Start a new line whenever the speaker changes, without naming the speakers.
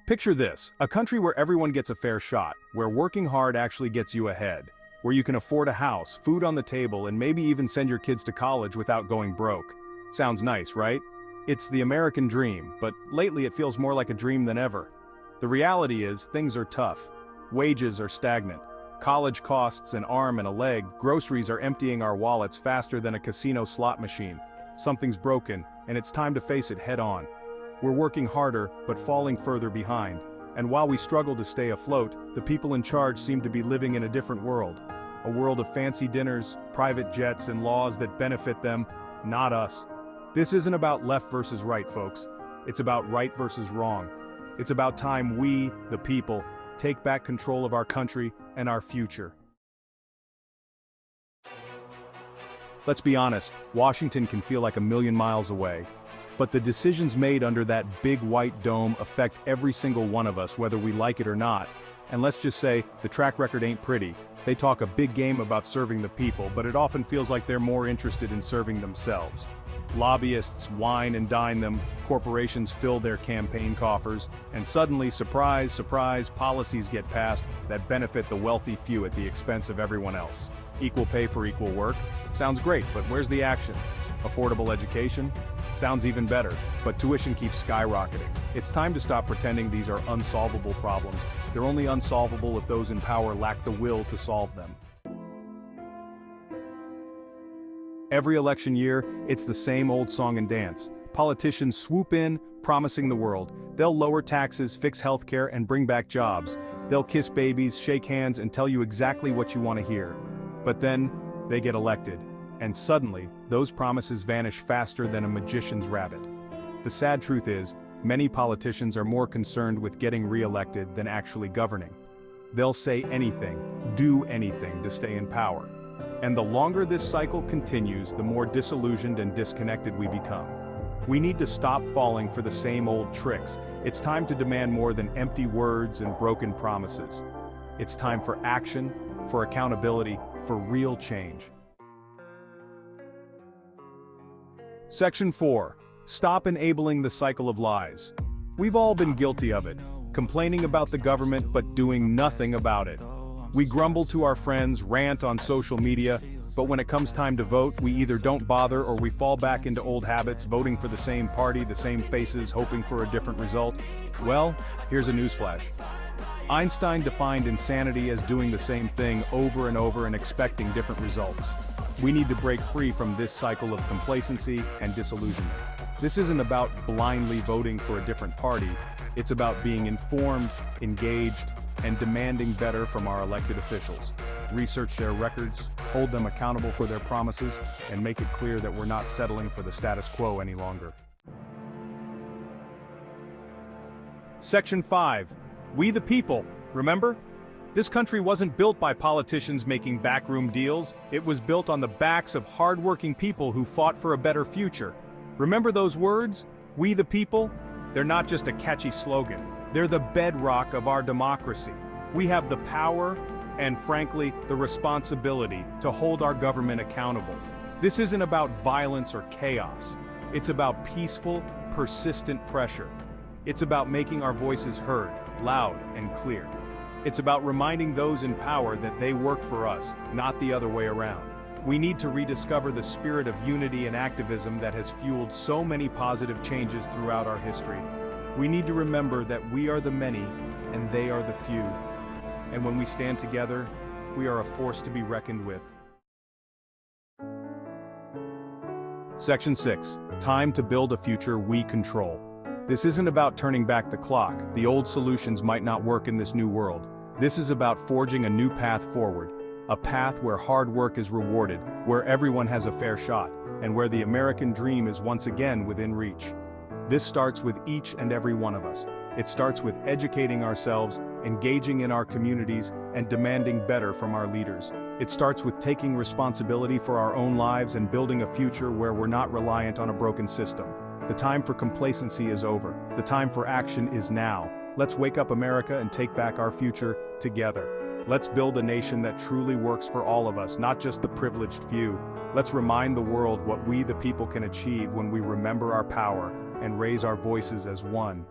Picture this, a country where everyone gets a fair shot, where working hard actually gets you ahead, where you can afford a house, food on the table, and maybe even send your kids to college without going broke. Sounds nice, right? It's the American dream, but lately it feels more like a dream than ever. The reality is, things are tough. Wages are stagnant. College costs an arm and a leg, groceries are emptying our wallets faster than a casino slot machine. Something's broken, and it's time to face it head on. We're working harder, but falling further behind. And while we struggle to stay afloat, the people in charge seem to be living in a different world. A world of fancy dinners, private jets, and laws that benefit them, not us. This isn't about left versus right, folks. It's about right versus wrong. It's about time we, the people, take back control of our country and our future. Let's be honest, Washington can feel like a million miles away. But the decisions made under that big white dome affect every single one of us, whether we like it or not. And let's just say, the track record ain't pretty. They talk a big game about serving the people, but it often feels like they're more interested in serving themselves. Lobbyists wine and dine them, corporations fill their campaign coffers, and suddenly, surprise, surprise, policies get passed that benefit the wealthy few at the expense of everyone else. Equal pay for equal work? Sounds great, but where's the action? Affordable education? Sounds even better, but tuition keeps skyrocketing. It's time to stop pretending these are unsolvable problems. They're only unsolvable if those in power lack the will to solve them. Every election year, it's the same old song and dance. Politicians swoop in, promising the world. They'll lower taxes, fix healthcare, and bring back jobs. They'll kiss babies, shake hands, and tell you exactly what you want to hear. But then, they get elected. And suddenly, those promises vanish faster than a magician's rabbit. The sad truth is, many politicians are more concerned with getting re-elected than actually governing. They'll say anything, do anything to stay in power. And the longer this cycle continues, the more disillusioned and disconnected we become. We need to stop falling for the same old tricks. It's time to demand more than empty words and broken promises. It's time for action, for accountability, for real change. Section 4. Stop enabling the cycle of lies. We've all been guilty of it, complaining about the government but doing nothing about it. We grumble to our friends, rant on social media, but when it comes time to vote, we either don't bother or we fall back into old habits, voting for the same party, the same faces, hoping for a different result. Well, here's a newsflash. Einstein defined insanity as doing the same thing over and over and expecting different results. We need to break free from this cycle of complacency and disillusionment. This isn't about blindly voting for a different party. It's about being informed, engaged, and demanding better from our elected officials. Research their records, hold them accountable for their promises, and make it clear that we're not settling for the status quo any longer. Section 5. We the people, remember? This country wasn't built by politicians making backroom deals. It was built on the backs of hardworking people who fought for a better future. Remember those words? We the people? They're not just a catchy slogan. They're the bedrock of our democracy. We have the power and, frankly, the responsibility to hold our government accountable. This isn't about violence or chaos. It's about peaceful, persistent pressure. It's about making our voices heard, loud and clear. It's about reminding those in power that they work for us, not the other way around. We need to rediscover the spirit of unity and activism that has fueled so many positive changes throughout our history. We need to remember that we are the many and they are the few. And when we stand together, we are a force to be reckoned with. Section 6. Time to build a future we control. This isn't about turning back the clock. The old solutions might not work in this new world. This is about forging a new path forward. A path where hard work is rewarded, where everyone has a fair shot, and where the American dream is once again within reach. This starts with each and every one of us. It starts with educating ourselves, engaging in our communities, and demanding better from our leaders. It starts with taking responsibility for our own lives and building a future where we're not reliant on a broken system. The time for complacency is over. The time for action is now. Let's wake up America and take back our future together. Let's build a nation that truly works for all of us, not just the privileged few. Let's remind the world what we the people can achieve when we remember our power and raise our voices as one.